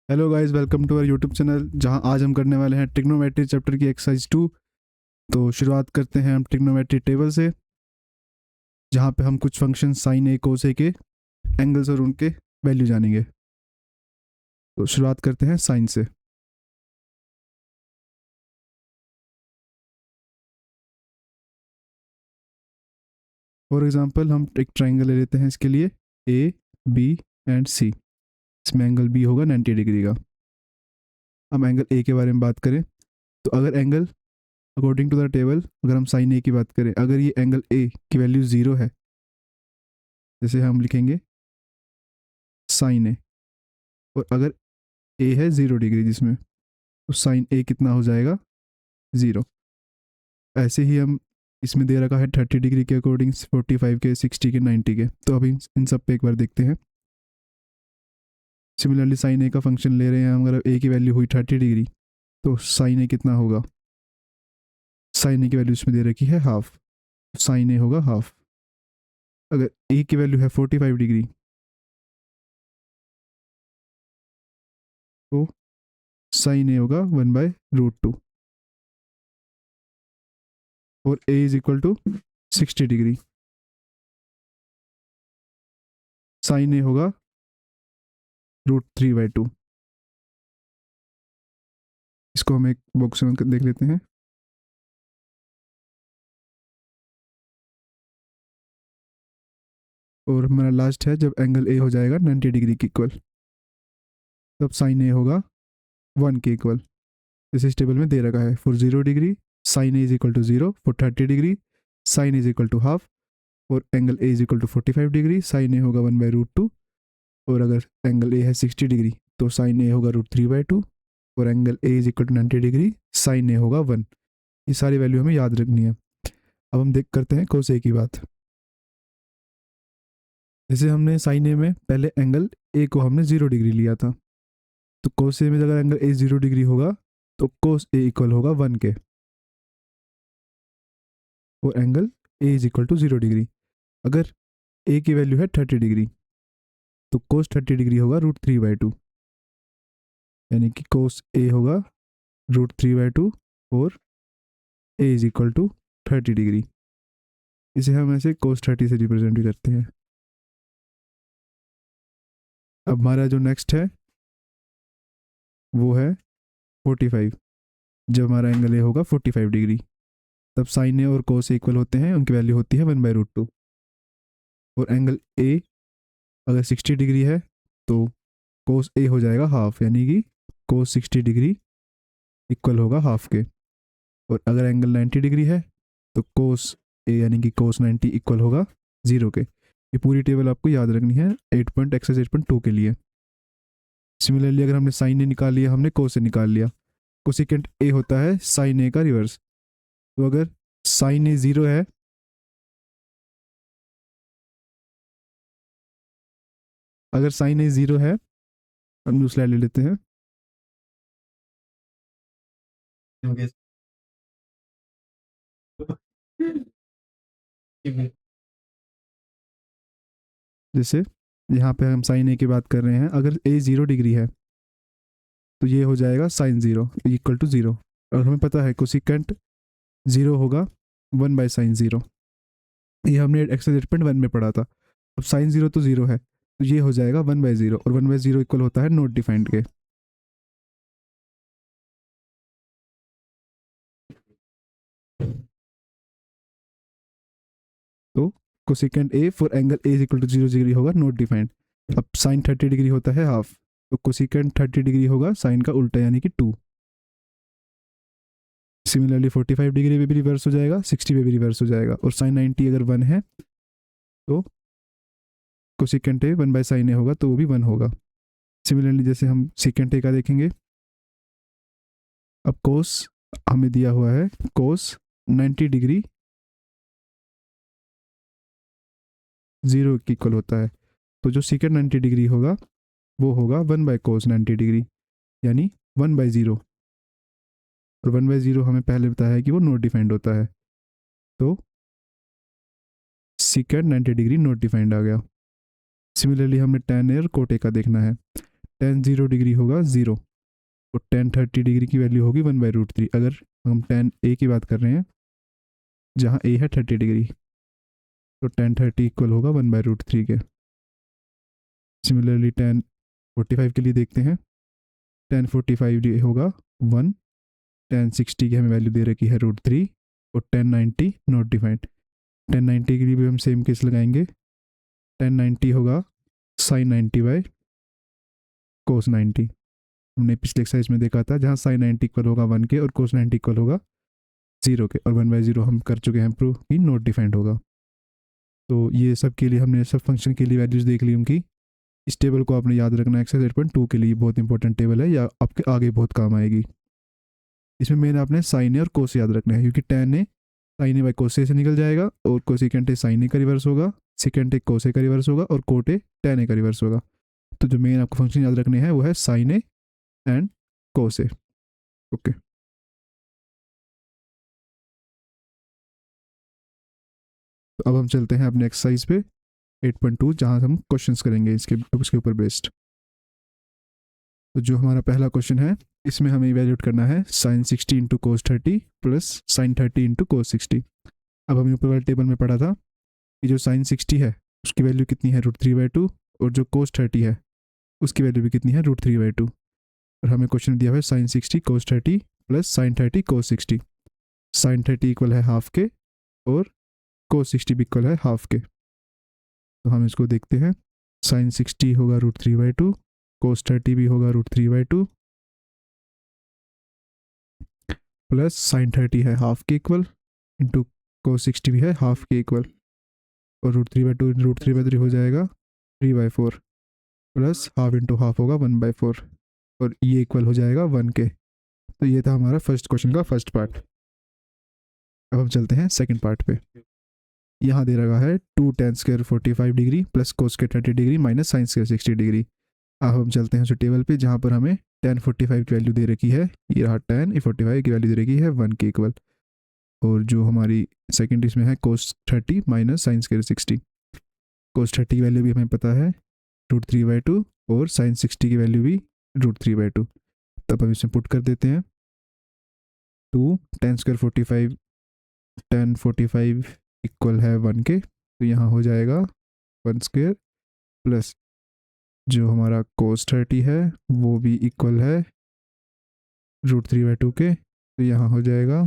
Hello guys, welcome to our YouTube channel जहां आज हम करने वाले हैं ट्रिग्नोमेट्री चैप्टर की एक्सरसाइज 2। तो शुरुआत करते हैं हम ट्रिग्नोमेट्री टेबल से, जहां पे हम कुछ फंक्शन साइन ए कोस ए के एंगल्स और उनके वैल्यू जानेंगे। तो शुरुआत करते हैं साइन से। फॉर एग्जांपल हम एक ट्राइंगल ले लेते हैं इसके लिए ए बी एंड सी। इसमें एंगल बी होगा 90 डिग्री का। हम एंगल ए के बारे में बात करें तो अगर angle according to the table, अगर हम साइन ए की बात करें, अगर ये एंगल ए की वैल्यू 0 है, जैसे हम लिखेंगे साइन ए, और अगर ए है 0 डिग्री जिसमें, तो साइन ए कितना हो जाएगा 0। ऐसे ही हम इसमें दे रखा है 30 डिग्री के अकॉर्डिंग, 45 के, 60 के, 90 के। तो अभी इन सब पे एक बार देखते हैं। सिमिलरली साइन ए का फंक्शन ले रहे हैं हम, अगर ए की वैल्यू हुई 30 डिग्री तो साइन ए कितना होगा, साइन ए की वैल्यू इसमें दे रखी है हाफ, साइन ए होगा हाफ। अगर ए की वैल्यू है 45 डिग्री तो साइन ए होगा 1/√2, और A is equal to 60 degree, sine A होगा √3/2। इसको हम एक बॉक्स में देख लेते हैं। और हमारा लास्ट है जब एंगल ए हो जाएगा 90 डिग्री के इक्वल, तब साइन ए होगा 1 के इक्वल। जैसे इस टेबल में दे रखा है for 0 degree sine A is equal to 0, for 30 degree sine is equal to half, और angle A is equal to 45 degree sine A होगा 1/√2, और अगर एंगल ए है 60 डिग्री तो साइन ए होगा √3/2, और angle A is equal to 90 degree sine A होगा 1। ये सारी वैल्यू हमें याद रखनी है। अब हम देख करते हैं कोस ए की बात। जैसे हमने साइन ए में पहले एंगल ए को हमने 0 डिग्री लिया था, तो कोस ए में अगर एंगल ए 0 डिग्री होगा तो कोस ए इक्वल होगा 1 के, और angle A is equal to 0 degree. अगर ए की वैल्यू है 30 डिग्री तो कोस 30 डिग्री होगा √3/2, यानी कि कोस ए होगा √3/2, और A is equal to 30 degree. इसे हम ऐसे कोस 30 से रिप्रेजेंट भी करते हैं। अब हमारा जो नेक्स्ट है वो है 45। जब हमारा एंगल ए होगा 45 डिग्री, तब साइन ए और कोस इक्वल होते हैं, उनकी वैल्यू होती है 1/√2। और एंगल ए अगर 60 डिग्री है तो कोस ए हो जाएगा हाफ, यानी कि कोस 60 डिग्री इक्वल होगा हाफ के। और अगर एंगल 90 डिग्री है तो कोस ए यानी कि कोस 90 इक्वल होगा 0 के। ये पूरी टेबल आपको याद रखनी है एक्सरसाइज 8.2 के लिए। सिमिलरली अगर हमने साइन ए निकाल लिया, हमने कोस ए निकाल लिया, कोसिकेंट ए होता है साइन ए का रिवर्स। तो अगर साइन ए 0 है, अगर साइन ए 0 है, हम दूसरा स्लाइड ले लेते हैं। जैसे यहाँ पे हम साइन ए की बात कर रहे हैं, अगर ए 0 डिग्री है तो ये हो जाएगा साइन 0 इक्वल टू 0। और हमें पता है कोसिकेंट 0 होगा 1/sin 0। ये हमने एक्सरसाइज 8.1 में पढ़ा था। अब साइन 0 तो 0 है, तो ये हो जाएगा 1/0, और 1/0 इक्वल होता है नॉट डिफाइंड के। तो cosecant A for angle A is equal to 0 degree होगा नॉट डिफाइंड। अब साइन 30 डिग्री होता है हाफ, तो कोसिकेंट 30 डिग्री होगा साइन का उल्टा, यानी कि 2। सिमिलरली 45 डिग्री पे भी रिवर्स हो जाएगा, 60 पे भी रिवर्स हो जाएगा, और साइन 90 अगर 1 है तो कोसिकेंट ए 1/sin ए होगा, तो वो भी 1 होगा। सिमिलरली जैसे हम सिकेंट ए का देखेंगे, अब कोस हमें दिया हुआ है कोस 90 डिग्री 0 के इक्वल होता है, तो जो सिकेंट 90 डिग्री होगा वो होगा 1/cos 90 डिग्री, यानी 1/0। और 1/0 हमें पहले बताया है कि वो नॉट डिफाइंड होता है, तो सिकेंट 90 डिग्री नॉट डिफाइंड आ गया। सिमिलरली हमें tan ए और cot ए का देखना है। tan 0 डिग्री होगा 0 और tan 30 डिग्री की वैल्यू होगी 1/√3। अगर हम tan A की बात कर रहे हैं जहाँ A है 30 डिग्री, तो tan 30 इक्वल होगा 1/√3 के। सिमिलरली tan 45 के लिए देखते हैं, tan 45 होगा 1, tan 60 की हमें वैल्यू दे रखी है √3 और tan 90 नॉट डिफाइंड। tan 90 के लिए भी हम सेम केस लगाएंगे, tan 90 होगा sin 90 बाय cos 90। हमने पिछले एक्सरसाइज में देखा था जहाँ sin 90 इक्वल होगा 1 के और cos 90 इक्वल होगा 0 के, और 1/0 हम कर चुके हैं प्रूव कि नॉट डिफाइंड होगा। तो ये सब के लिए हमने सब फंक्शन के लिए वैल्यूज देख ली उनकी। इस टेबल को आपने याद रखना है, एक्सरसाइज 8.2 के लिए बहुत इंपॉर्टेंट टेबल है, या आपके आगे बहुत काम आएगी। इसमें मेन आपने साइन ए और कोस याद रखना है, क्योंकि tan A sine A by cos A से निकल जाएगा और कोसिकेंट ए साइन ए का रिवर्स होगा, सिकेंट ए कोस ए का रिवर्स होगा और कोट ए tan ए का रिवर्स होगा। तो जो मेन आपको फंक्शन याद रखने हैं वो है sine A and cos A. Okay, तो अब हम चलते हैं अपने एक्सरसाइज पे 8.2 जहाँ हम क्वेश्चंस करेंगे उसके ऊपर बेस्ड। तो जो हमारा पहला क्वेश्चन है इसमें हमें इवेल्यूट करना है sin 60 into cos 30 plus sin 30 into cos 60। अब हमें ऊपर वाले टेबल में पढ़ा था कि जो sin 60 है उसकी वैल्यू कितनी है √3/2 और जो कोस 30 है उसकी वैल्यू भी कितनी है √3/2। और हमें क्वेश्चन दिया हुआ है sin 60 कोस 30 प्लस sin 30 कोस 60। sin 30 इक्वल है हाफ के और कोस 60 भी इक्वल है हाफ के। तो हम इसको देखते हैं, sin 60 होगा √3/2, कोस 30 भी होगा √3/2 प्लस sin 30 है हाफ के इक्वल इंटू कोस 60 भी है हाफ के इक्वल, और √3/2 √3/3 हो जाएगा 3/4 प्लस हाफ इंटू हाफ होगा 1/4 और ये इक्वल हो जाएगा 1 के। तो ये था हमारा फर्स्ट क्वेश्चन का फर्स्ट पार्ट। अब हम चलते हैं सेकंड पार्ट पे। यहाँ दे रखा है 2 tan square 45 degree plus cos के 30 degree minus sine square 60 degree. अब हम चलते हैं उस टेबल पे जहाँ पर हमें tan 45 की वैल्यू दे रखी है, ये रहा tan 45 की वैल्यू दे रखी है 1 के इक्वल, और जो हमारी सेकंड इसमें है कोस 30 माइनस साइन स्क्वायर 60। कोस 30 की वैल्यू भी हमें पता है √3/2 और साइन 60 की वैल्यू भी √3/2। तब हम इसमें पुट कर देते हैं 2 tan स्क्वायर 45 tan 45 इक्वल है 1 के, तो यहाँ हो जाएगा 1 स्क्वायर प्लस जो हमारा कोस 30 है वो भी इक्वल है √3/2 के, तो यहाँ हो जाएगा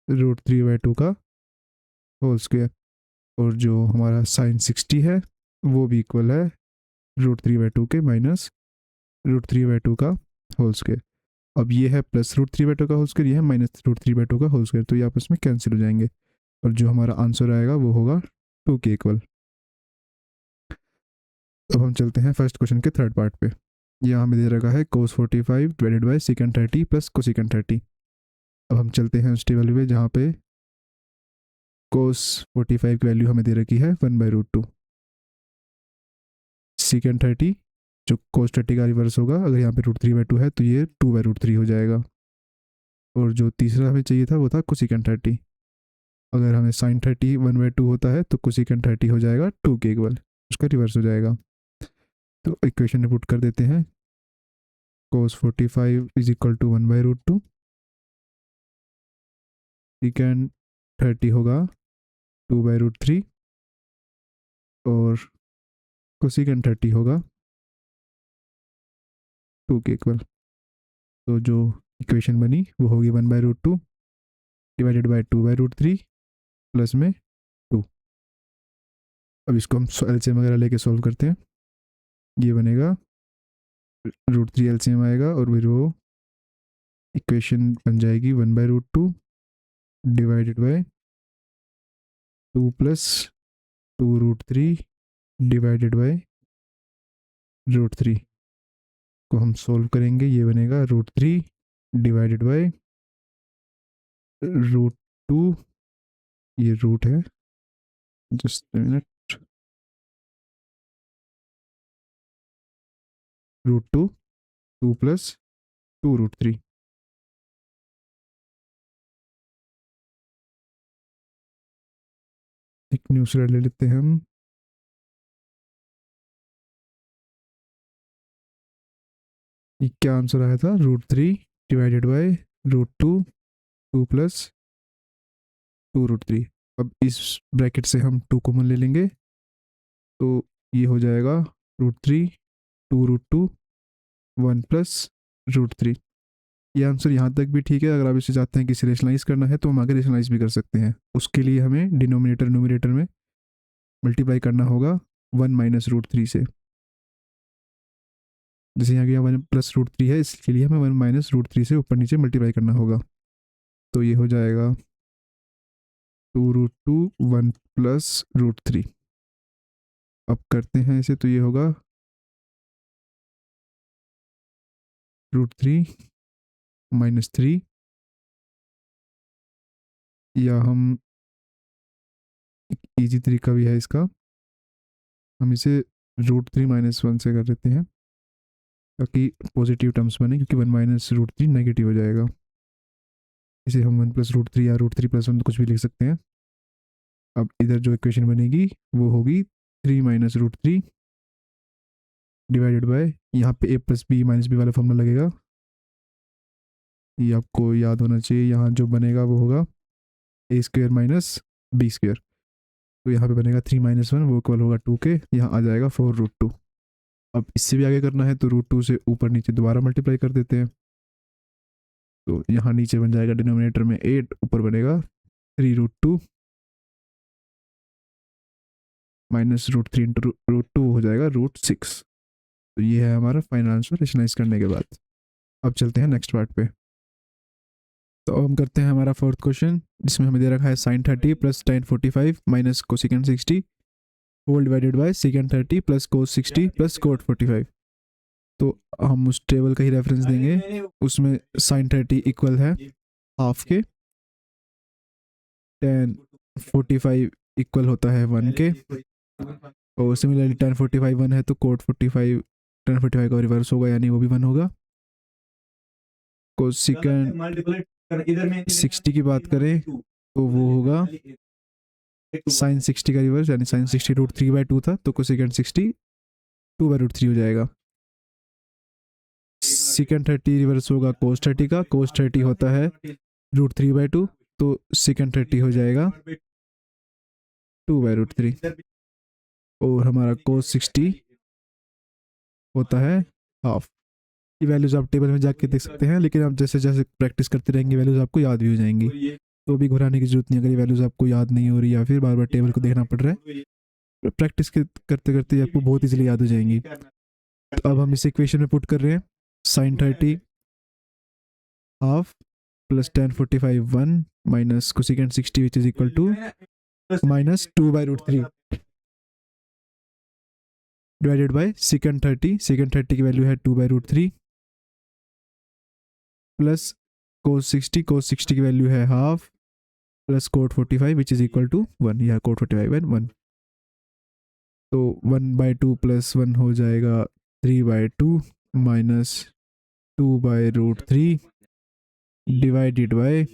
√3/2 का होल स्क्वायर, और जो हमारा साइन 60 है वो भी इक्वल है √3/2 के माइनस √3/2 का होल स्क्वायर। अब ये है प्लस √3/2 का होल स्क्वायर, ये है माइनस √3/2 का होल स्क्वायर, तो ये आपस में कैंसिल हो जाएंगे और जो हमारा आंसर आएगा वो होगा 2 के इक्वल। अब हम चलते हैं फर्स्ट क्वेश्चन के थर्ड पार्ट पे। यहाँ हमें दे रखा है कोस 45 divided by second 30 plus cosecant 30। अब हम चलते हैं उस टेबल पे जहाँ पे कोस 45 की वैल्यू हमें दे रखी है 1/√2, सेकेंड 30 जो कोस 30 का रिवर्स होगा, अगर यहाँ पे √3/2 है तो ये 2/√3 हो जाएगा, और जो तीसरा हमें चाहिए था वो था कोसिकेंड 30। अगर हमें साइन 30 1/2 होता है तो कोसिकेंड 30 हो जाएगा 2 के इक्वल, उसका रिवर्स हो जाएगा। तो इक्वेशन में पुट कर देते हैं cos 45 is equal to 1/√2, secant 30 होगा 2/√3 और कोसिकेंड 30 होगा 2 के इक्वल। तो जो इक्वेशन बनी वो होगी 1/√2 डिवाइडेड बाई 2/√3 प्लस में 2। अब इसको हम एलसीएम वगैरह लेके सॉल्व करते हैं, ये बनेगा √3 एलसीएम आएगा और फिर वो इक्वेशन बन जाएगी 1/√2 divided by 2 plus 2√3 divided by √3 को हम सोल्व करेंगे, ये बनेगा √3 डिवाइडेड बाई √2, ये रूट है, जस्ट मिनट, √2 2 प्लस 2√3। एक न्यू स्लाइड ले लेते हैं हम। ये क्या आंसर आया था, √3 डिवाइडेड बाय √2, 2 प्लस 2√3। अब इस ब्रैकेट से हम 2 कॉमन ले लेंगे, तो ये हो जाएगा √3, 2√2, 1 प्लस √3। ये आंसर यहाँ तक भी ठीक है। अगर आप इसे चाहते हैं कि इसे रेशनलाइज करना है तो हम आगे रेशनलाइज भी कर सकते हैं। उसके लिए हमें डिनोमिनेटर न्यूमरेटर में मल्टीप्लाई करना होगा 1 माइनस √3 से। जैसे यहाँ गया 1 प्लस √3 है, इसके लिए हमें 1 माइनस √3 से ऊपर नीचे मल्टीप्लाई करना होगा। तो ये हो जाएगा 2√2, 1 प्लस √3। अब करते हैं इसे, तो ये होगा √3 माइनस 3, या हम इजी तरीका भी है इसका, हम इसे √3 माइनस 1 से कर देते हैं ताकि पॉजिटिव टर्म्स बने, क्योंकि 1 माइनस √3 नेगेटिव हो जाएगा। इसे हम 1 प्लस √3 या √3 प्लस 1 कुछ भी लिख सकते हैं। अब इधर जो इक्वेशन बनेगी वो होगी 3 माइनस √3 डिवाइडेड बाय, यहाँ पे a plus B minus B वाला फॉर्मूला लगेगा, ये आपको याद होना चाहिए। यहाँ जो बनेगा वो होगा a² माइनस b²। तो यहाँ पे बनेगा 3 माइनस 1, वो इक्वल होगा 2 के, यहाँ आ जाएगा 4√2। अब इससे भी आगे करना है तो √2 से ऊपर नीचे दोबारा मल्टीप्लाई कर देते हैं। तो यहाँ नीचे बन जाएगा डिनोमिनेटर में 8, ऊपर बनेगा 3√2 माइनस √3 इंटू √2 हो जाएगा √6। तो ये है हमारा फाइनल आंसर रेशनलाइज करने के बाद। अब चलते हैं नेक्स्ट पार्ट पे। तो अब हम करते हैं हमारा फोर्थ क्वेश्चन, जिसमें हमें दे रखा है sin 30 plus tan 45 minus cosecant 60 whole divided by secant 30 plus cos 60 plus cot 45। तो हम उस टेबल का ही रेफरेंस देंगे, उसमें sin 30 इक्वल है हाफ के, tan 45 इक्वल होता है 1 के, और सिमिलरली tan 45 1 है तो cot 45 tan 45 का रिवर्स होगा, यानी वो भी 1 होगा। कोसेकेंट 60 की बात करें तो वो होगा sin 60 का रिवर्स, यानी sin 60 √3/2 था, तो कोसेकेंट 60 2/√3 हो जाएगा। secant 30 रिवर्स होगा cos 30 का, cos 30 होता है √3/2, तो secant 30 हो जाएगा 2/√3। और हमारा cos 60 होता है हाफ। ये वैल्यूज आप टेबल में जाके देख सकते हैं, लेकिन आप जैसे जैसे प्रैक्टिस करते रहेंगे वैल्यूज आपको याद भी हो जाएंगी, तो अभी घबराने की जरूरत नहीं। अगर ये वैल्यूज आपको याद नहीं हो रही या फिर बार बार टेबल को देखना पड़ रहा है, तो प्रैक्टिस करते करते आपको बहुत इजीली याद हो जाएंगी। तो अब हम इस इक्वेशन में पुट कर रहे हैं sin 30 half plus tan 45 1 minus cosecant 60 which is equal to minus 2/√3 divided by secant 30 की वैल्यू है 2/√3 प्लस cos 60 की वैल्यू है half plus cot 45 which is equal to 1, या cot 45 एंड 1। तो 1/2 प्लस 1 हो जाएगा 3/2 माइनस 2/√3 डिवाइडेड बाय,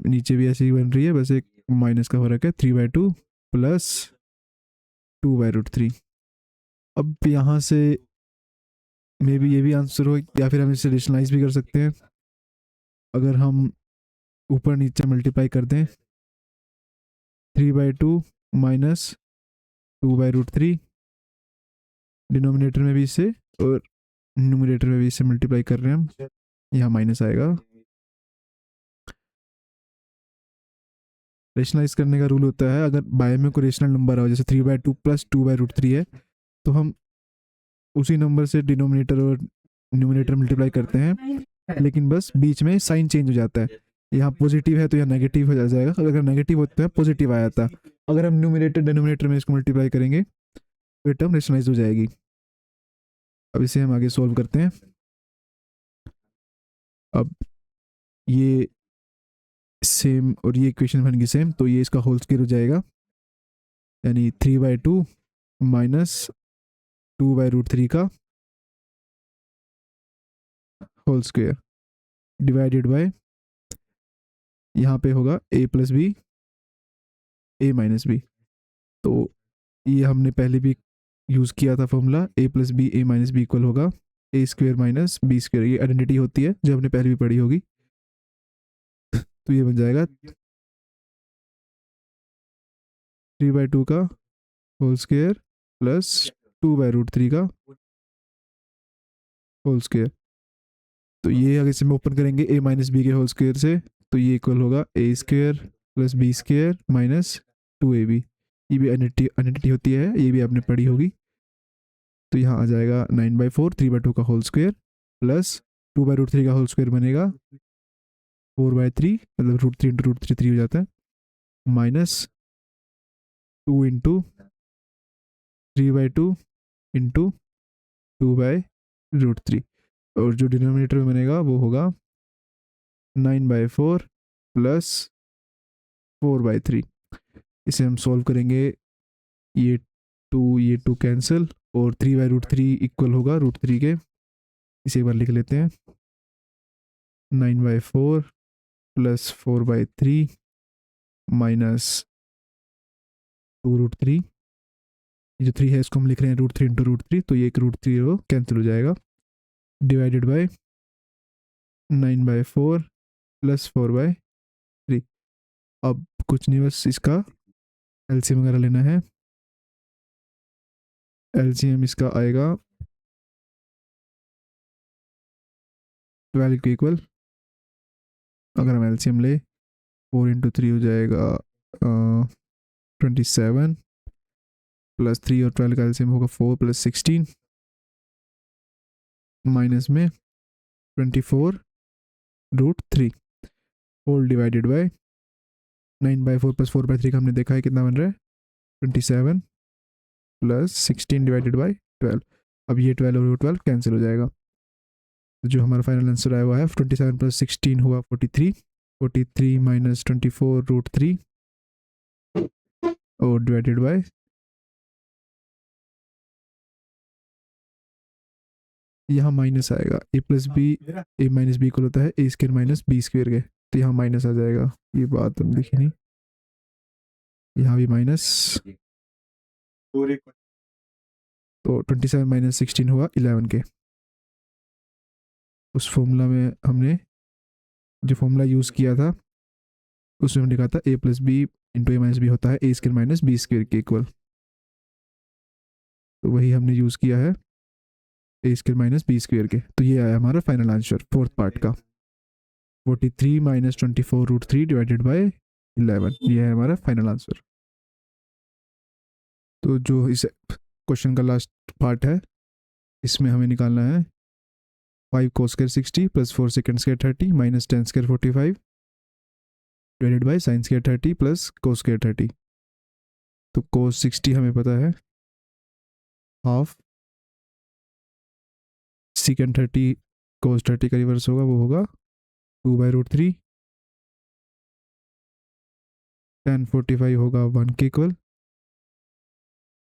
नीचे भी ऐसे ही बन रही है, बस एक माइनस का फर्क है, 3/2 प्लस 2/√3। अब यहाँ से मे बी ये भी आंसर हो, या फिर हम इसे रेशनलाइज भी कर सकते हैं। अगर हम ऊपर नीचे मल्टीप्लाई कर दें 3/2 माइनस 2/√3, डिनोमिनेटर में भी इसे और न्यूमरेटर में भी इसे मल्टीप्लाई कर रहे हैं हम, यहाँ माइनस आएगा। रेशनलाइज करने का रूल होता है, अगर बाय में कोई रेशनल नंबर हो, जैसे 3/2 प्लस 2/√3 है, तो हम उसी नंबर से डिनोमिनेटर और न्यूमरेटर मल्टीप्लाई करते हैं, लेकिन बस बीच में साइन चेंज हो जाता है। यहाँ पॉजिटिव है तो यहाँ नेगेटिव हो जाएगा, अगर नेगेटिव होता है पॉजिटिव आ जाता है। अगर हम न्यूमरेटर डिनोमिनेटर में इसको मल्टीप्लाई करेंगे तो ये टर्म रेशनलाइज हो जाएगी। अब इसे हम आगे सॉल्व करते हैं। अब ये सेम और ये इक्वेशन बन गई सेम, तो ये इसका होल स्क्वायर हो जाएगा, यानी 3/2 माइनस 2/√3 का होल स्क्वायर डिवाइडेड बाय, यहाँ पे होगा a plus B a minus B. तो ये हमने पहले भी यूज़ किया था formula A plus B A minus B equal होगा A square minus B square, ये आइडेंटिटी होती है जो हमने पहले भी पढ़ी होगी। तो ये बन जाएगा 3/2 का होल स्क्वेयर प्लस 2/√3 का होल स्क्वेयर। तो ये अगर इसे हम ओपन करेंगे ए माइनस बी के होल स्क्वेयर से, तो ये इक्वल होगा A square plus B square minus 2ab। ये भी आइडेंटिटी होती है, ये भी आपने पढ़ी होगी। तो यहाँ आ जाएगा 9/4 3/2 का होल स्क्वेयर प्लस 2/√3 का होल स्क्वेयर बनेगा 4/3, मतलब √3 इंटू √3 3 हो जाता है, माइनस 2 इंटू 3/2 इंटू 2/√3। और जो डिनोमिनेटर में बनेगा वो होगा 9/4 प्लस 4/3। इसे हम सॉल्व करेंगे, ये टू कैंसिल और 3/√3 इक्वल होगा √3 के। इसे एक बार लिख लेते हैं, 9/4 प्लस 4/3 माइनस 2√3। ये जो 3 है इसको हम लिख रहे हैं √3 इंटू √3, तो ये एक √3 वो कैंसिल हो जाएगा, डिवाइडेड बाय 9/4 प्लस 4/3। अब कुछ नहीं, बस इसका एलसीएम वगैरह लेना है। एलसीएम इसका आएगा 12 के इक्वल। अगर हम एलसीएम ले 4 इंटू 3 हो जाएगा 27 प्लस 3 और 12 का एलसीएम होगा 4 प्लस 16 माइनस में 24√3 होल डिवाइडेड बाय 9/4 प्लस 4/3 का हमने देखा है कितना बन रहा है 27 प्लस 16 डिवाइडेड बाय 12। अब ये 12 और 12 कैंसिल हो जाएगा, तो जो हमारा फाइनल आंसर आया हुआ है 27 प्लस 16 हुआ 43 माइनस 24√3 और डिवाइडेड बाय यहाँ माइनस आएगा ए plus B A minus B equal होता है ए स्क्वेयर माइनस बी स्क्वेयर के, तो यहाँ माइनस आ जाएगा। ये बात हम लिखी नहीं, यहाँ भी माइनस, तो 27 माइनस 16 हुआ 11 के। उस फॉर्मूला में हमने जो फॉर्मूला यूज़ किया था उसमें हमने लिखा था ए प्लस बी इंटू ए माइनस बी होता है ए स्क्वेयर माइनस बी स्क्वेयर के इक्वल, तो वही हमने यूज़ किया है ए स्क्वेयर माइनस बी स्क्वेयर के। तो ये आया हमारा फाइनल आंसर फोर्थ पार्ट का, 43 माइनस 24√3 डिवाइडेड बाय 11। ये है हमारा फाइनल आंसर। तो जो इस क्वेश्चन का लास्ट पार्ट है, इसमें हमें निकालना है 5 cos square 60 plus 4 second square 30 minus 10 square 45 divided by sine square 30 plus cos square 30। तो cos 60 हमें पता है हाफ सेकेंड 30 cos 30 का रिवर्स होगा, वो होगा 2/√3, tan 45 होगा 1 के इक्वल,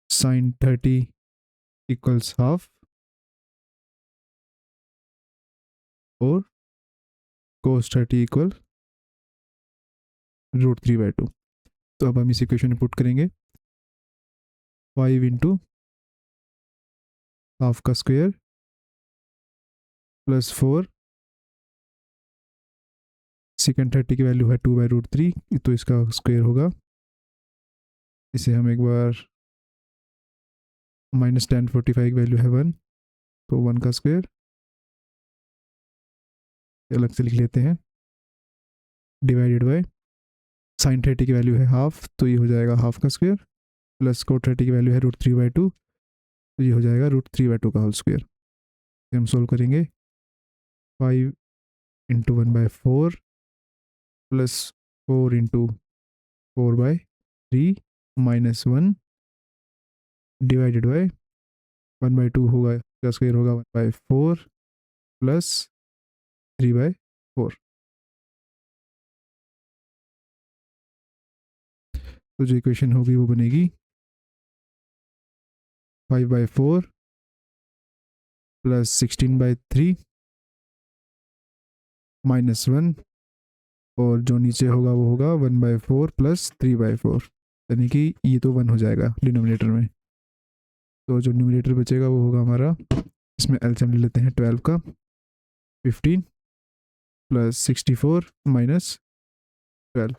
साइन 30 इक्वल्स हाफ और cos 30 इक्वल √3/2। तो अब हम इस इक्वेशन में पुट करेंगे 5 इंटू हाफ का स्क्वायर प्लस 4 सेकेंड 30 की वैल्यू है 2/√3, तो इसका स्क्वायर होगा। इसे हम एक बार माइनस tan 45 की वैल्यू है 1, तो 1 का स्क्वायर अलग से लिख लेते हैं, डिवाइडेड बाय साइन 30 की वैल्यू है हाफ, तो ये हो जाएगा हाफ का स्क्वायर, प्लस cot 30 की वैल्यू है √3/2, तो ये हो जाएगा √3/2 का होल स्क्वायर। हम सोल्व करेंगे 5 into 1/4 plus 4 into 4/3 minus 1 divided by 1/2 होगा, इसका स्क्वायर होगा 1/4 प्लस 3/4। तो जो इक्वेशन होगी वो बनेगी 5/4 प्लस 16/3 माइनस 1, और जो नीचे होगा वो होगा 1/4 प्लस 3/4, यानी कि ये तो 1 हो जाएगा डिनोमिनेटर में। तो जो न्यूमरेटर बचेगा वो होगा हमारा, इसमें एलसीएम ले लेते हैं 12 का, 15 प्लस 64 माइनस 12,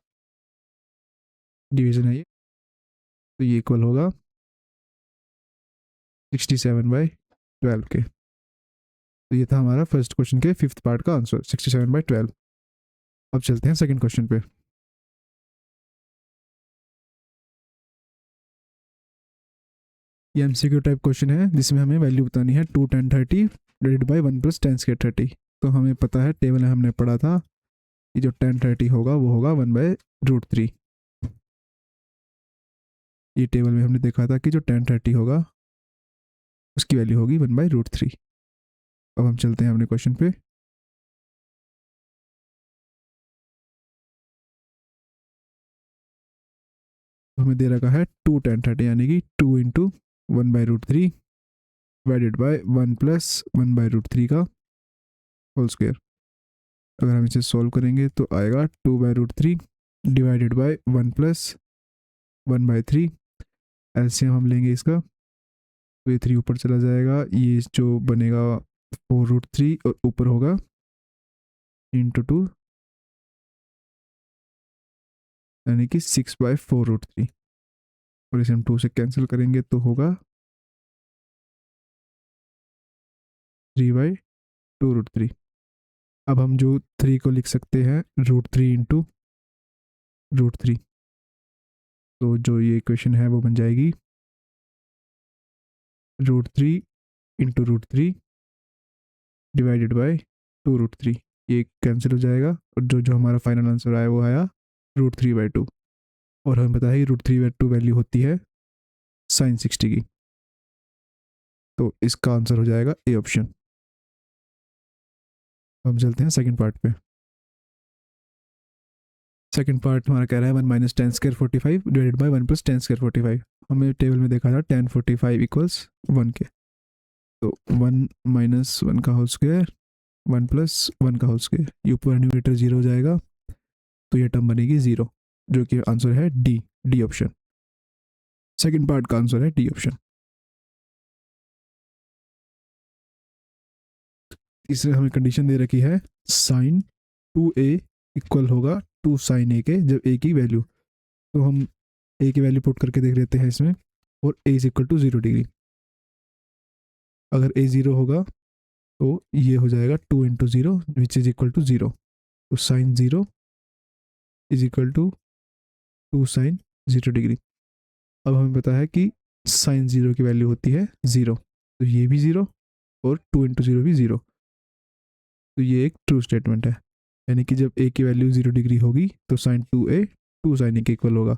डिवीजन है ये, तो ये इक्वल होगा 67/12 के। तो ये था हमारा फर्स्ट क्वेश्चन के फिफ्थ पार्ट का आंसर, 67/12। अब चलते हैं सेकंड क्वेश्चन पे। ये एमसीक्यू टाइप क्वेश्चन है जिसमें हमें वैल्यू बतानी है 2 tan 30 divided by 1 plus tan square 30। तो हमें पता है, टेबल में हमने पढ़ा था कि जो tan 30 होगा वो होगा 1/√3। ये टेबल में हमने देखा था कि जो tan 30 होगा उसकी वैल्यू होगी 1/√3। अब हम चलते हैं अपने क्वेश्चन पे। हमें दे रखा है 2 tan 30 यानी कि 2 इंटू 1/√3 डिवाइडेड बाई 1 प्लस 1/√3 का होल स्क्वायर। अगर हम इसे सॉल्व करेंगे तो आएगा 2/√3 डिवाइडेड बाई 1 प्लस 1/3। एलसीएम हम लेंगे इसका, तो ये 3 ऊपर चला जाएगा, ये जो बनेगा 4√3 और ऊपर होगा इंटू 2 यानी कि 6/4√3। और इसे हम 2 से कैंसिल करेंगे तो होगा 3/2√3। अब हम जो 3 को लिख सकते हैं √3 इंटू √3। तो जो ये इक्वेशन है वो बन जाएगी √3 इंटू √3 डिवाइडेड बाई 2√3। ये कैंसिल हो जाएगा और जो जो हमारा फाइनल आंसर आया वो आया √3/2। और हमें पता है कि √3/2 वैल्यू होती है sin 60 की। तो इसका आंसर हो जाएगा ए ऑप्शन। हम चलते हैं सेकंड पार्ट पे। सेकंड पार्ट हमारा कह रहा है 1 minus tan square 45 divided by 1 plus tan square 45। हमें टेबल में देखा था tan 45 इक्वल्स 1 के। तो 1 माइनस 1 का होल स्क्वायर 1 प्लस 1 का होल स्क्वायर, ये ऊपर न्यूमरेटर 0 हो जाएगा, तो ये टर्म बनेगी 0, जो कि आंसर है D, D option. Second part का आंसर है डी ऑप्शन। तीसरे हमें कंडीशन दे रखी है साइन 2a इक्वल होगा 2 साइन ए के, जब ए की वैल्यू, तो हम ए की वैल्यू पुट करके देख लेते हैं इसमें, और A is equal to 0 degree. अगर ए 0 होगा तो ये हो जाएगा 2 into 0 which is equal to 0। तो sine 0 is equal to 2 sine 0 degree. अब हमें पता है कि साइन 0 की वैल्यू होती है 0, तो ये भी 0 और 2 इंटू 0 भी 0। तो ये एक ट्रू स्टेटमेंट है, यानी कि जब ए की वैल्यू 0 डिग्री होगी तो साइन 2a 2 साइन ए के इक्वल होगा।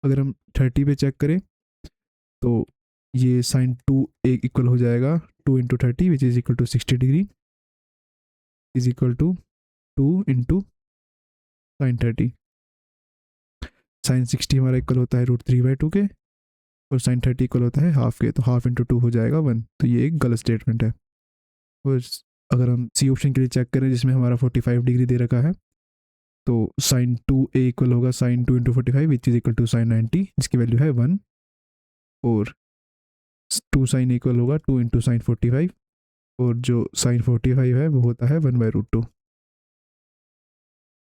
अगर हम 30 पे चेक करें तो ये साइन 2a इक्वल हो जाएगा 2 into 30 which is equal to 60 degree is equal to 2 into sine 30। Sine 60 हमारा इक्वल होता है √3/2 के, और साइन 30 इक्वल होता है हाफ के, तो हाफ इंटू 2 हो जाएगा 1। तो ये एक गलत स्टेटमेंट है। और अगर हम सी ऑप्शन के लिए चेक करें जिसमें हमारा 45 डिग्री दे रखा है, तो साइन 2a इक्वल होगा sine 2 into 45 which is equal to sine 90, जिसकी वैल्यू है 1। और 2 साइन इक्वल होगा 2 इंटू साइन 45, और जो साइन 45 है वो होता है 1/√2।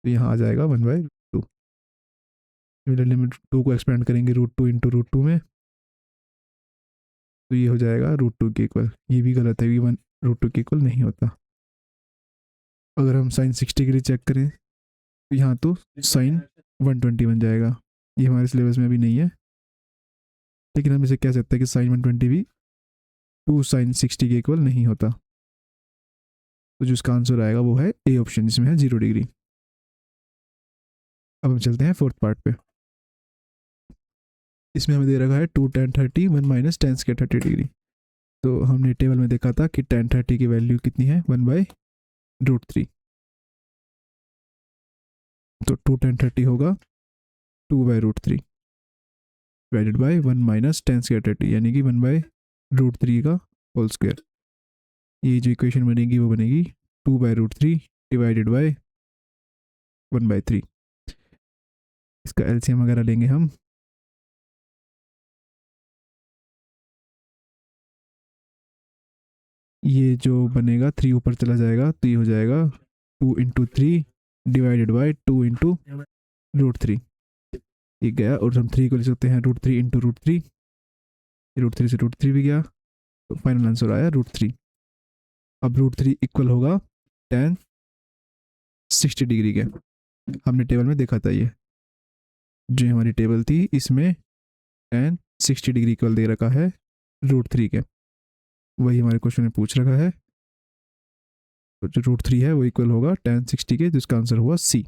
तो यहाँ आ जाएगा 1/2। सिमिलरली हम 2 को एक्सपेंड करेंगे √2 इंटू √2 में, तो ये हो जाएगा √2 के इक्वल। ये भी गलत है, 1 √2 के इक्वल नहीं होता। अगर हम साइन 60 के लिए चेक करें तो यहाँ तो साइन 120 बन जाएगा। ये हमारे सिलेबस में अभी नहीं है, लेकिन हम इसे कह सकते हैं कि साइन 120 भी 2 साइन 60 के इक्वल नहीं होता। तो जो इसका आंसर आएगा वो है ए ऑप्शन, जिसमें है 0 डिग्री। अब हम चलते हैं फोर्थ पार्ट पे। इसमें हमें दे रखा है 2 tan 30 1 minus tan square 30 degree. तो हमने टेबल में देखा था कि tan 30 की वैल्यू कितनी है 1/√3। तो 2 tan 30 होगा 2/√3 divided by 1 minus tan square 30 यानी कि 1/√3 का होल स्क्वायर। ये जो इक्वेशन बनेगी वो बनेगी 2/√3 डिवाइडेड बाई 1/3। इसका एलसीएम वगैरह लेंगे हम, ये जो बनेगा 3 ऊपर चला जाएगा तो ये हो जाएगा 2 इंटू 3 डिवाइडेड बाई 2 इंटू √3, ये गया। और हम 3 को लिख सकते हैं √3 इंटू √3, √3 से √3 भी गया, तो फाइनल आंसर आया √3। अब √3 इक्वल होगा tan 60 डिग्री के। हमने टेबल में देखा था ये जो हमारी टेबल थी, इसमें tan 60 डिग्री इक्वल दे रखा है √3 के, वही हमारे क्वेश्चन में पूछ रखा है। तो जो √3 है वो इक्वल होगा tan 60 के, जिसका आंसर हुआ सी।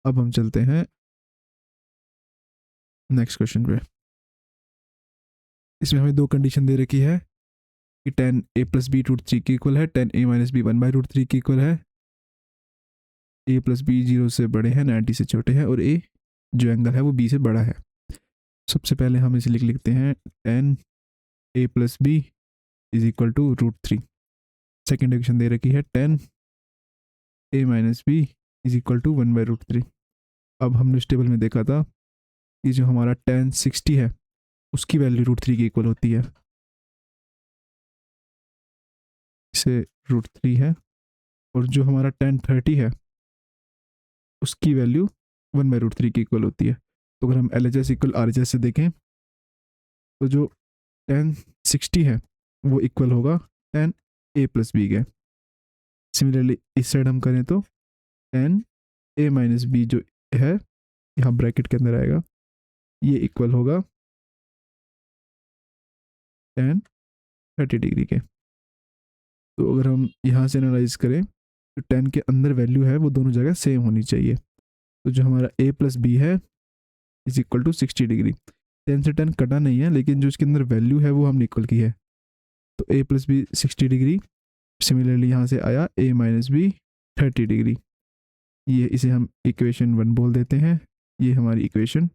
अब हम चलते हैं नेक्स्ट क्वेश्चन पे। इसमें हमें दो कंडीशन दे रखी है कि tan a प्लस बी √3 के इक्वल है, tan a माइनस बी 1/√3 के इक्वल है, a प्लस बी 0 से बड़े हैं, 90 से छोटे हैं, और a जो एंगल है वो b से बड़ा है। सबसे पहले हम इसे लिख लेते हैं tan a plus B is equal to √3। Second equation दे रखी है tan a minus B is equal to 1/√3। अब हमने इस टेबल में देखा था कि जो हमारा tan 60 है उसकी वैल्यू √3 की इक्वल होती है, इसे √3 है, और जो हमारा tan 30 है उसकी वैल्यू 1/√3 की इक्वल होती है। तो अगर हम LHS इक्वल RHS से देखें तो जो tan 60 है वो इक्वल होगा tan a प्लस बी के। सिमिलरली इस साइड हम करें तो tan a माइनस बी जो है यहाँ ब्रैकेट के अंदर आएगा, ये इक्वल होगा tan 30 डिग्री के। तो अगर हम यहाँ से एनालाइज करें तो tan के अंदर वैल्यू है वो दोनों जगह सेम होनी चाहिए। तो जो हमारा a प्लस बी है इज इक्वल टू 60 डिग्री, 10 से 10 कटा नहीं है, लेकिन जो इसके अंदर वैल्यू है वो हमने इक्वल की है। तो a plus B 60 degree, similarly यहाँ से आया a माइनस बी 30 डिग्री, ये इसे हम इक्वेशन 1 बोल देते हैं, ये हमारी इक्वेशन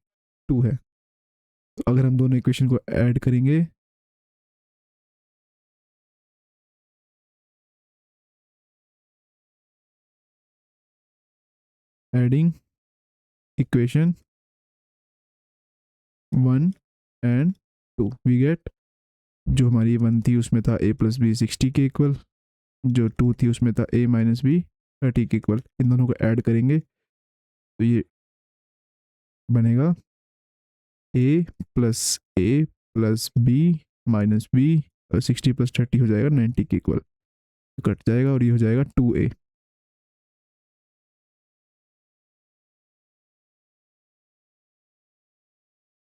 2 है। तो अगर हम दोनों इक्वेशन को ऐड करेंगे adding equation 1 and 2 we get, जो हमारी 1 थी उसमें था a प्लस बी 60 के इक्वल, जो 2 थी उसमें था a माइनस बी 30 के इक्वल। इन दोनों को ऐड करेंगे तो ये बनेगा a plus B minus B, और 60 प्लस 30 हो जाएगा 90 के इक्वल, कट जाएगा और ये हो जाएगा 2a।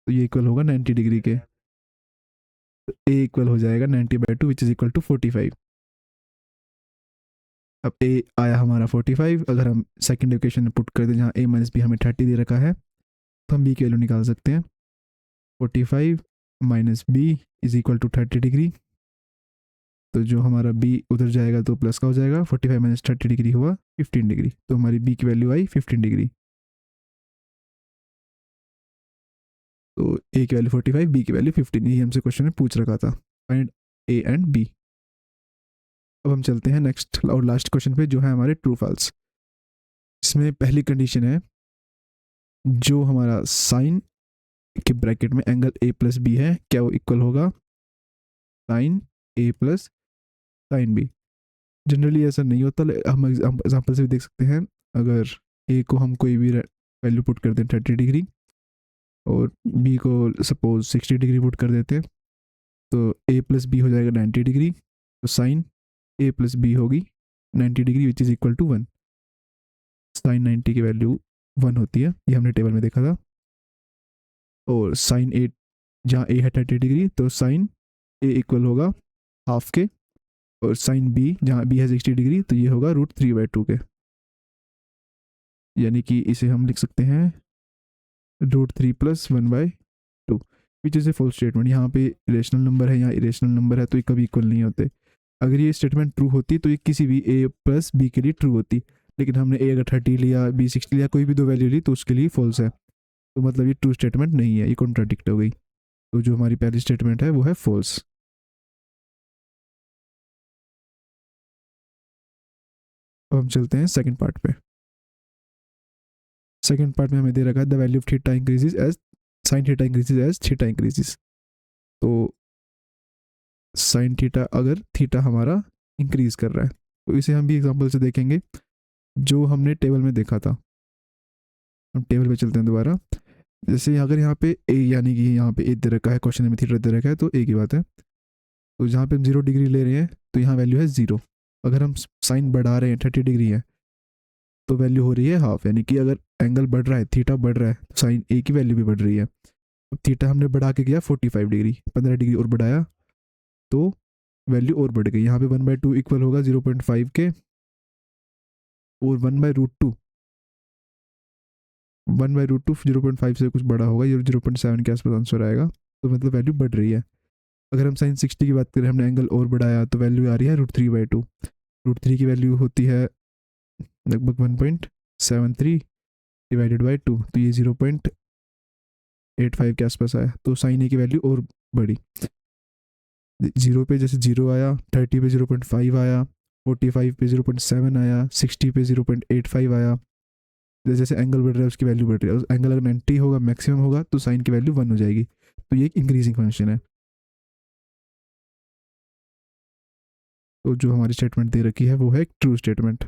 तो ये इक्वल होगा 90 डिग्री के, तो a इक्वल हो जाएगा 90/2 विच इज इक्वल टू 45। अब a आया हमारा 45, अगर हम सेकंड इक्वेशन में पुट कर दें जहाँ a माइनस बी हमें 30 दे रखा है तो हम b की वैल्यू निकाल सकते हैं। 45 minus B is equal to 30 degree, तो जो हमारा b उधर जाएगा तो प्लस का हो जाएगा, 45 माइनस 30 डिग्री हुआ 15 डिग्री, तो हमारी b की वैल्यू आई 15 डिग्री। तो a की वैल्यू 45, b की वैल्यू 15, यही हमसे क्वेश्चन में पूछ रखा था, फाइंड a एंड b। अब हम चलते हैं नेक्स्ट और लास्ट क्वेश्चन पे जो है हमारे ट्रू फॉल्स। इसमें पहली कंडीशन है जो हमारा साइन के ब्रैकेट में एंगल a प्लस बी है क्या वो इक्वल होगा sine a plus sine B. Generally ऐसा नहीं होता, हम एग्जाम्पल से भी देख सकते हैं। अगर a को हम कोई भी वैल्यू पुट कर दें 30 डिग्री और b को सपोज 60 डिग्री पुट कर देते हैं तो a प्लस बी हो जाएगा 90 डिग्री, तो साइन a प्लस बी होगी 90 degree which is equal to 1। Sine 90 की वैल्यू 1 होती है, ये हमने टेबल में देखा था। और साइन ए जहाँ a है 30 डिग्री तो साइन a इक्वल होगा हाफ के, और साइन b जहाँ b है 60 डिग्री तो ये होगा √3/2 के। यानी कि इसे हम लिख सकते हैं √3 plus 1/2 which is a full statement. यहाँ पे रेशनल नंबर है, यहाँ इरेशनल नंबर है, तो ये कभी इक्वल नहीं होते। अगर ये स्टेटमेंट ट्रू होती तो ये किसी भी a प्लस बी के लिए ट्रू होती, लेकिन हमने a अगर 30 लिया b 60 लिया, कोई भी दो वैल्यू ली तो उसके लिए फॉल्स है, तो मतलब ये ट्रू स्टेटमेंट नहीं है, ये कॉन्ट्राडिक्ट हो गई। तो जो हमारी पहली स्टेटमेंट है वो है फॉल्स। अब हम चलते हैं सेकंड पार्ट पे। सेकंड पार्ट में हमें दे रखा है the value of theta increases as sine theta increases as theta increases. तो साइन थीटा अगर थीटा हमारा इंक्रीज कर रहा है। तो इसे हम भी एग्जांपल से देखेंगे जो हमने टेबल में देखा था। हम टेबल पे चलते हैं दोबारा। जैसे अगर यहाँ पे ए यानी कि यहाँ पे ए दे रखा है, क्वेश्चन में थीटा दे रखा है, तो ए की बात है। तो जहाँ पे हम 0 डिग्री ले रहे हैं तो यहाँ वैल्यू है 0। अगर हम साइन बढ़ा रहे हैं 30 डिग्री है तो वैल्यू हो रही है हाफ, यानी कि अगर एंगल बढ़ रहा है, थीटा बढ़ रहा है, तो साइन ए की वैल्यू भी बढ़ रही है। अब थीटा हमने बढ़ा के किया 45 डिग्री, 15 डिग्री और बढ़ाया तो वैल्यू और बढ़ गई। यहाँ पे 1/2 इक्वल होगा 0.5 के, और 1/√2 1/√2 0.5 से कुछ बड़ा होगा, ये 0.7 के आसपास आंसर आएगा। तो मतलब वैल्यू बढ़ रही है। अगर हम साइन 60 की बात करें, हमने एंगल और बढ़ाया तो वैल्यू आ रही है √3/2। √3 की वैल्यू होती है लगभग 1.73 डिवाइडेड बाई 2, तो ये 0.85 के आसपास आया। तो साइन ए की वैल्यू और बढ़ी। 0 पे जैसे 0 आया, 30 पे 0.5 आया, 45 पे 0.7 आया, 60 पे 0.85 आया। जैसे जैसे एंगल बढ़ रहा है उसकी वैल्यू बढ़ रही है। एंगल अगर 90 होगा मैक्सिमम होगा तो साइन की वैल्यू 1 हो जाएगी। तो ये एक इंक्रीजिंग फंक्शन है। तो जो हमारी स्टेटमेंट दे रखी है वो है एक true statement.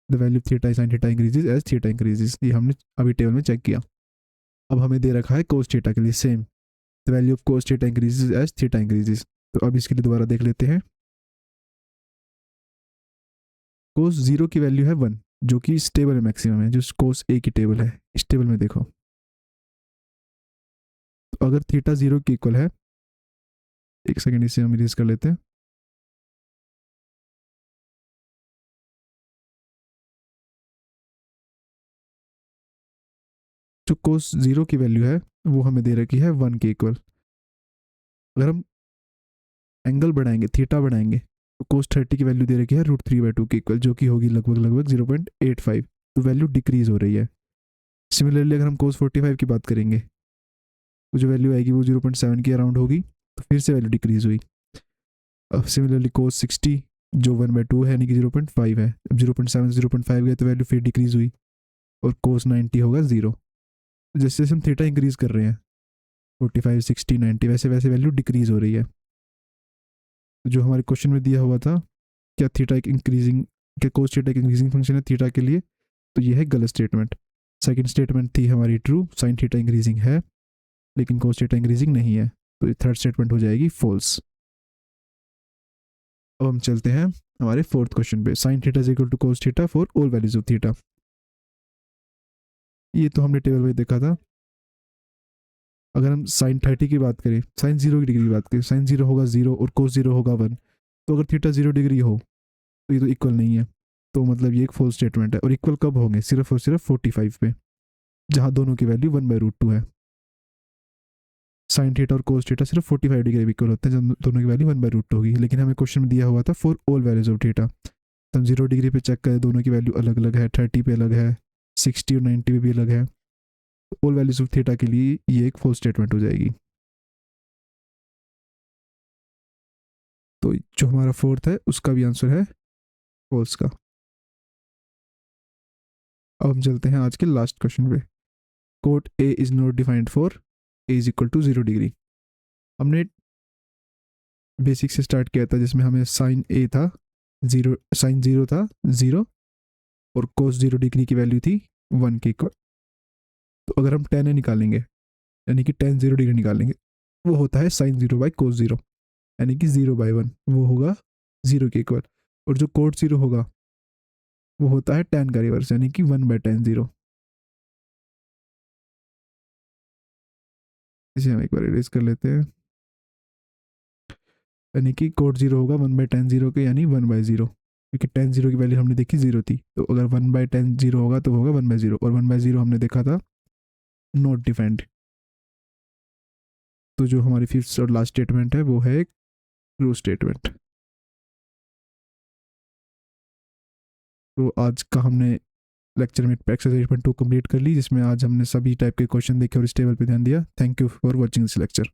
The value theta sine theta increases as theta increases, ये हमने अभी टेबल में चेक किया। अब हमें दे रखा है कोस थीटा के लिए same, the value of cos theta increases as theta increases. तो अब इसके लिए दोबारा देख लेते हैं। कोस 0 की वैल्यू है 1, जो कि इस टेबल में मैक्सिमम है, जो कोस ए की टेबल है, इस टेबल में देखो। तो अगर थीटा 0 की इक्वल है, एक सेकेंड इसे हम इरेज कर लेते हैं। जो कोस 0 की वैल्यू है वो हमें दे रखी है 1 के इक्वल। अगर हम एंगल बढ़ाएंगे, थीटा बढ़ाएंगे, तो कोस 30 की वैल्यू दे रखी है √3/2 के इक्वल, जो कि होगी लगभग लगभग 0.85। तो वैल्यू डिक्रीज हो रही है। सिमिलरली अगर हम कोस 45 की बात करेंगे तो जो वैल्यू आएगी वो 0.7 के अराउंड होगी, तो फिर से वैल्यू डिक्रीज हुई। अब सिमिलरली कोस 60 जो 1/2 है यानी कि 0.5 है, अब 0.7 से 0.5 गए तो वैल्यू फिर डिक्रीज हुई, और कोस 90 होगा 0। जैसे जैसे हम थीटा इंक्रीज कर रहे हैं 45 60 90, वैसे वैसे वैल्यू डिक्रीज हो रही है। तो जो हमारे क्वेश्चन में दिया हुआ था, क्या थीटा एक इंक्रीजिंग, क्या कोस थीटा एक इंक्रीजिंग फंक्शन है थीटा के लिए, तो ये है गलत स्टेटमेंट। सेकंड स्टेटमेंट थी हमारी ट्रू, साइन थीटा इंक्रीजिंग है लेकिन कोस थीटा इंक्रीजिंग नहीं है। तो थर्ड स्टेटमेंट हो जाएगी फॉल्स। अब हम चलते हैं हमारे फोर्थ क्वेश्चन पे। Sine theta is equal to cos theta for all values of theta. ये तो हमने टेबल में देखा था। अगर हम साइन 30 की बात करें, साइन 0 की डिग्री की बात करें, साइन 0 होगा 0 और कोस 0 होगा 1। तो अगर थीटा 0 डिग्री हो तो ये तो इक्वल नहीं है। तो मतलब ये एक फॉल्स स्टेटमेंट है। और इक्वल कब होंगे? सिर्फ और सिर्फ 45 पे, जहाँ दोनों की वैल्यू 1/√2 है। साइन थीटा और कोस थीटा सिर्फ 45 डिग्री इक्वल होते हैं जब दोनों की वैल्यू 1/√2 होगी। लेकिन हमें क्वेश्चन में दिया हुआ था for all values of theta. तो हम 0 डिग्री पे चेक करें, दोनों की वैल्यू अलग अलग है, 30 पे अलग है, 60 और 90 पे भी अलग है। ऑल वैल्यूज ऑफ थीटा के लिए ये एक फॉल्स स्टेटमेंट हो जाएगी। तो जो हमारा फोर्थ है उसका भी आंसर है फॉल्स का। अब हम चलते हैं आज के लास्ट क्वेश्चन पे। Cot A is not defined for A is equal to 0 degree. हमने बेसिक से स्टार्ट किया था जिसमें हमें साइन ए था 0, साइन 0 था 0, और कोस 0 डिग्री की वैल्यू थी 1 के इक्वल। तो अगर हम tan ए निकालेंगे यानी कि tan 0 डिग्री निकालेंगे, वो होता है साइन 0 बाई कोस 0, यानी कि 0/1, वो होगा 0 के इक्वल। और जो कोट 0 होगा वो होता है tan का रिवर्स, यानी कि 1/tan 0। इसे हम एक बार इरेज कर लेते हैं। यानी कि कोट 0 होगा 1/tan 0 के, यानी 1/0, क्योंकि tan 0 की वैल्यू हमने देखी 0 थी। तो अगर 1/tan 0 होगा तो होगा 1/0, और 1/0 हमने देखा था नॉट डिफाइंड। तो जो हमारी फिफ्थ और लास्ट स्टेटमेंट है वो है एक ट्रू स्टेटमेंट। तो आज का हमने लेक्चर में एक्सरसाइज 2 कंप्लीट कर ली, जिसमें आज हमने सभी टाइप के क्वेश्चन देखे और इस टेबल पे ध्यान दिया। Thank you for watching this lecture.